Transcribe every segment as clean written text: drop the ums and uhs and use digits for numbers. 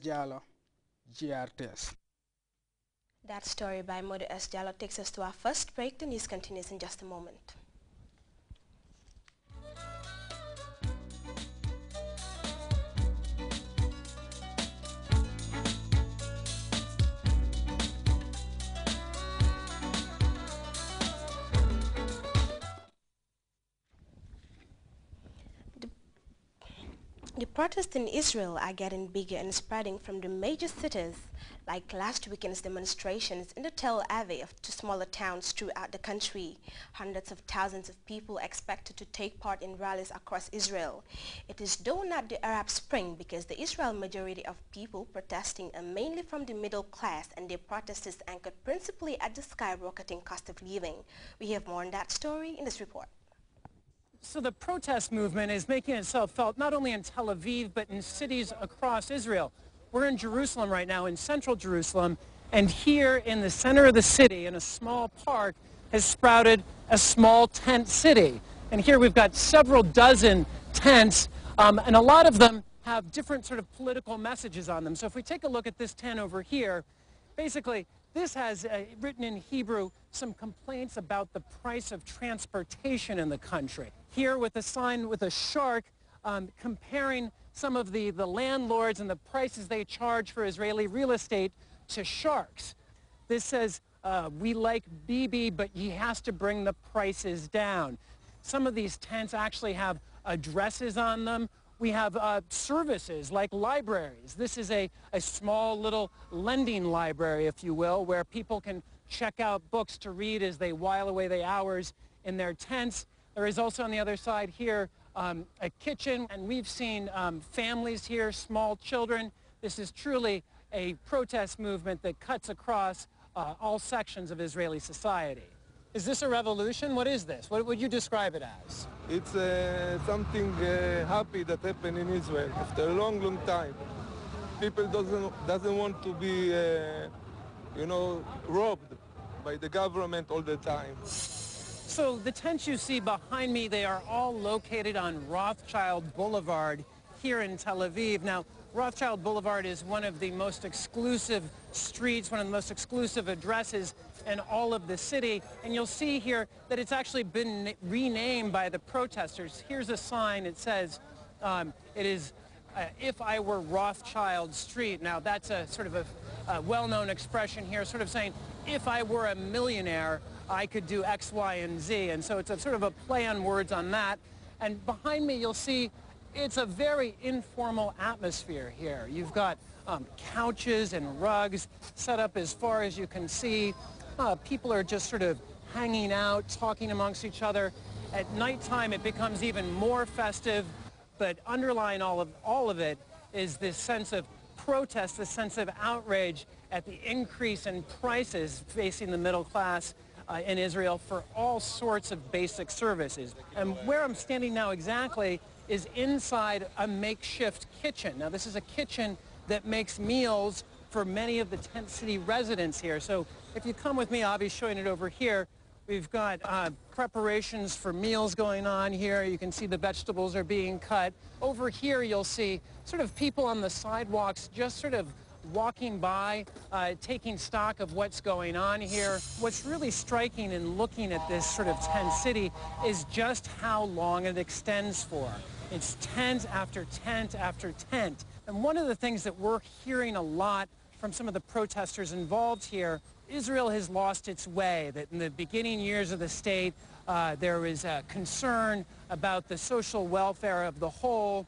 Diallo, Grts. That story by Modu S. Jallo takes us to our first break. The news continues in just a moment. The protests in Israel are getting bigger and spreading from the major cities, like last weekend's demonstrations in the Tel Aviv to smaller towns throughout the country. Hundreds of thousands of people are expected to take part in rallies across Israel. It is though not the Arab Spring because the Israel majority of people protesting are mainly from the middle class, and their protest is anchored principally at the skyrocketing cost of living. We have more on that story in this report. So the protest movement is making itself felt not only in Tel Aviv, but in cities across Israel. We're in Jerusalem right now, in central Jerusalem, and here in the center of the city, in a small park, has sprouted a small tent city. And here we've got several dozen tents, and a lot of them have different sort of political messages on them. So if we take a look at this tent over here, basically, this has written in Hebrew some complaints about the price of transportation in the country. Here with a sign with a shark comparing some of the landlords and the prices they charge for Israeli real estate to sharks. This says, we like Bibi, but he has to bring the prices down. Some of these tents actually have addresses on them. We have services like libraries. This is a small little lending library, if you will, where people can check out books to read as they while away the hours in their tents. There is also on the other side here a kitchen, and we've seen families here, small children. This is truly a protest movement that cuts across all sections of Israeli society. Is this a revolution? What is this? What would you describe it as? It's something happy that happened in Israel after a long, long time. People doesn't want to be, robbed by the government all the time. So the tents you see behind me, they are all located on Rothschild Boulevard here in Tel Aviv. Now, Rothschild Boulevard is one of the most exclusive streets, one of the most exclusive addresses in all of the city. And you'll see here that it's actually been renamed by the protesters. Here's a sign. It says, it is, if I were Rothschild Street. Now, that's a sort of a well-known expression here, sort of saying, if I were a millionaire, I could do X, Y, and Z. And so it's a sort of a play on words on that. And behind me, you'll see it's a very informal atmosphere here. You've got couches and rugs set up as far as you can see. People are just sort of hanging out, talking amongst each other. At nighttime, it becomes even more festive, but underlying all of it is this sense of protest, this sense of outrage at the increase in prices facing the middle class in Israel for all sorts of basic services. And where I'm standing now exactly is inside a makeshift kitchen. Now, this is a kitchen that makes meals for many of the tent city residents here. So if you come with me, I'll be showing it over here. We've got preparations for meals going on here. You can see the vegetables are being cut. Over here, you'll see sort of people on the sidewalks just sort of walking by, taking stock of what's going on here. What's really striking in looking at this sort of tent city is just how long it extends for. It's tent after tent after tent. And one of the things that we're hearing a lot from some of the protesters involved here, Israel has lost its way, that in the beginning years of the state, there was concern about the social welfare of the whole.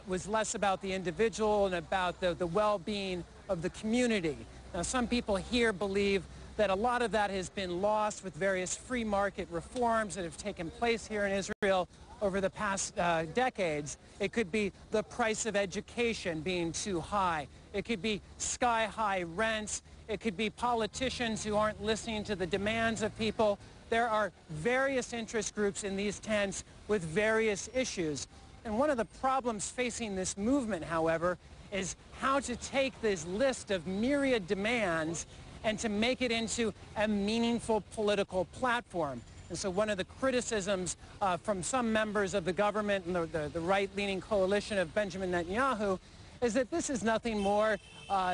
Was less about the individual and about the well-being of the community. Now, some people here believe that a lot of that has been lost with various free market reforms that have taken place here in Israel over the past decades. It could be the price of education being too high. It could be sky-high rents. It could be politicians who aren't listening to the demands of people. There are various interest groups in these tents with various issues. And one of the problems facing this movement, however, is how to take this list of myriad demands and to make it into a meaningful political platform. And so one of the criticisms from some members of the government and the right-leaning coalition of Benjamin Netanyahu is that this is nothing more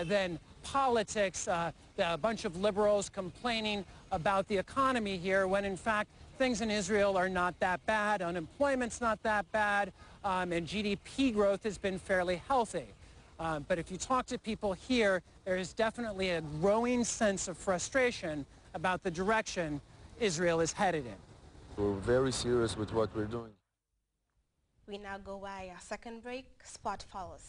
than politics, a bunch of liberals complaining about the economy here when in fact things in Israel are not that bad, unemployment's not that bad, and GDP growth has been fairly healthy. But if you talk to people here, there is definitely a growing sense of frustration about the direction Israel is headed in. We're very serious with what we're doing. We now go by our second break. Sport follows.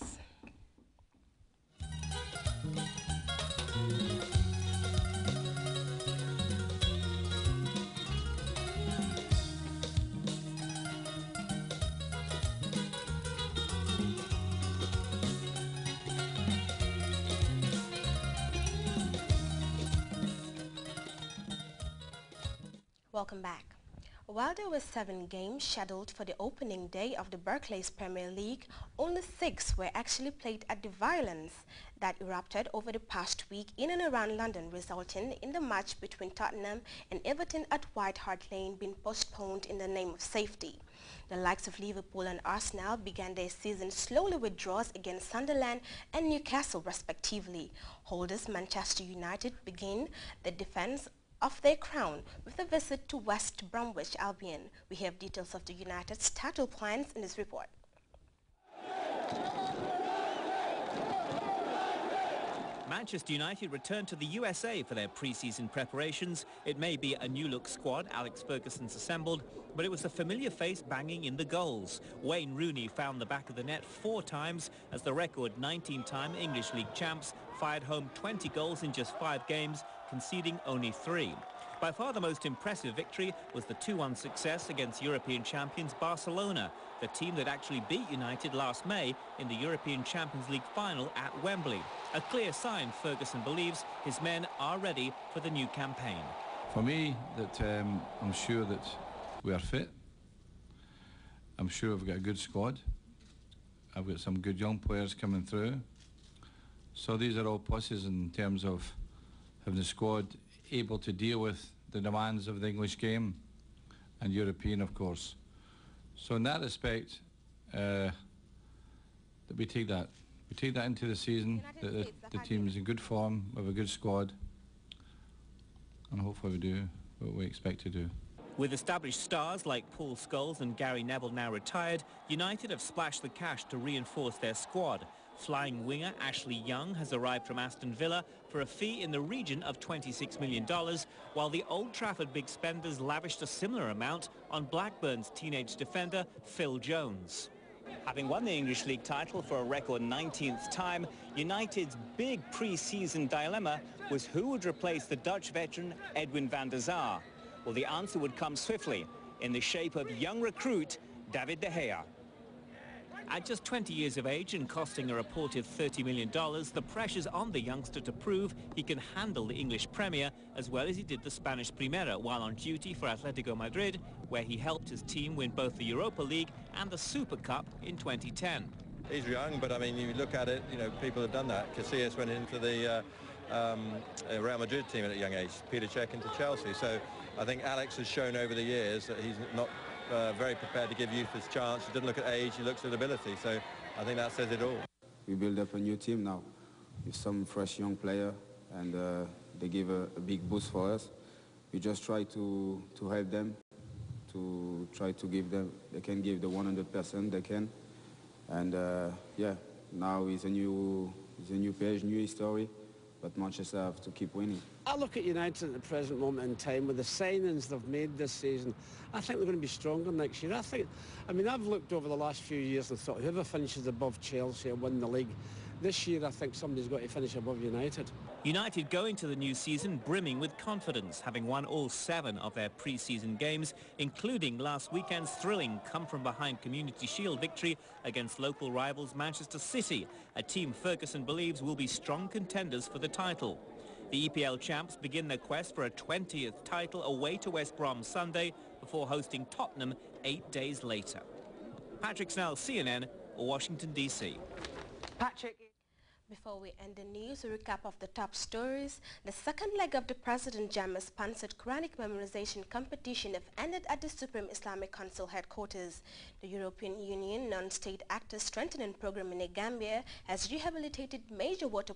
Welcome back. While there were 7 games scheduled for the opening day of the Barclays Premier League, only 6 were actually played at the violence that erupted over the past week in and around London, resulting in the match between Tottenham and Everton at White Hart Lane being postponed in the name of safety. The likes of Liverpool and Arsenal began their season slowly with draws against Sunderland and Newcastle respectively. Holders Manchester United begin the defense of their crown with a visit to West Bromwich Albion. We have details of the United's title plans in this report. Manchester United returned to the USA for their pre-season preparations. It may be a new-look squad Alex Ferguson's assembled, but it was a familiar face banging in the goals. Wayne Rooney found the back of the net 4 times as the record 19-time English League champs fired home 20 goals in just 5 games, conceding only 3. By far the most impressive victory was the 2-1 success against European champions Barcelona, the team that actually beat United last May in the European Champions League final at Wembley. A clear sign Ferguson believes his men are ready for the new campaign. For me, that I'm sure that we are fit. I'm sure we've got a good squad. I've got some good young players coming through. So these are all pluses in terms of having the squad able to deal with the demands of the English game and European, of course. So in that respect, that we take that. We take that into the season, that the team's in good form, we have a good squad, and hopefully we do what we expect to do. With established stars like Paul Scholes and Gary Neville now retired, United have splashed the cash to reinforce their squad. Flying winger Ashley Young has arrived from Aston Villa for a fee in the region of $26 million, while the Old Trafford big spenders lavished a similar amount on Blackburn's teenage defender Phil Jones. Having won the English League title for a record 19th time, United's big pre-season dilemma was who would replace the Dutch veteran Edwin van der Sar. Well, the answer would come swiftly in the shape of young recruit David De Gea. At just 20 years of age and costing a reported $30 million, the pressure's on the youngster to prove he can handle the English Premier as well as he did the Spanish Primera while on duty for Atletico Madrid, where he helped his team win both the Europa League and the Super Cup in 2010. He's young, but I mean, you look at it, you know, people have done that. Casillas went into the Real Madrid team at a young age, Peter Cech into Chelsea. So I think Alex has shown over the years that he's not very prepared to give youth his chance. He doesn't look at age, he looks at ability. So I think that says it all. We build up a new team now with some fresh young player, and they give a big boost for us. We just try to help them, to try to give them, they can give the 100% they can. And yeah, now it's a new page, new history, but Manchester have to keep winning. I look at United at the present moment in time with the signings they've made this season. I think they're going to be stronger next year. I mean, I've looked over the last few years and thought whoever finishes above Chelsea will win the league. This year, I think somebody's got to finish above United. United go into the new season brimming with confidence, having won all 7 of their pre-season games, including last weekend's thrilling come-from-behind Community Shield victory against local rivals Manchester City, a team Ferguson believes will be strong contenders for the title. The EPL champs begin their quest for a 20th title away to West Brom Sunday before hosting Tottenham 8 days later. Patrick Snell, CNN, Washington, D.C. Patrick. Before we end the news, a recap of the top stories. The second leg of the President Jammeh-sponsored Quranic memorization competition have ended at the Supreme Islamic Council headquarters. The European Union non-state actors strengthening program in the Gambia has rehabilitated major water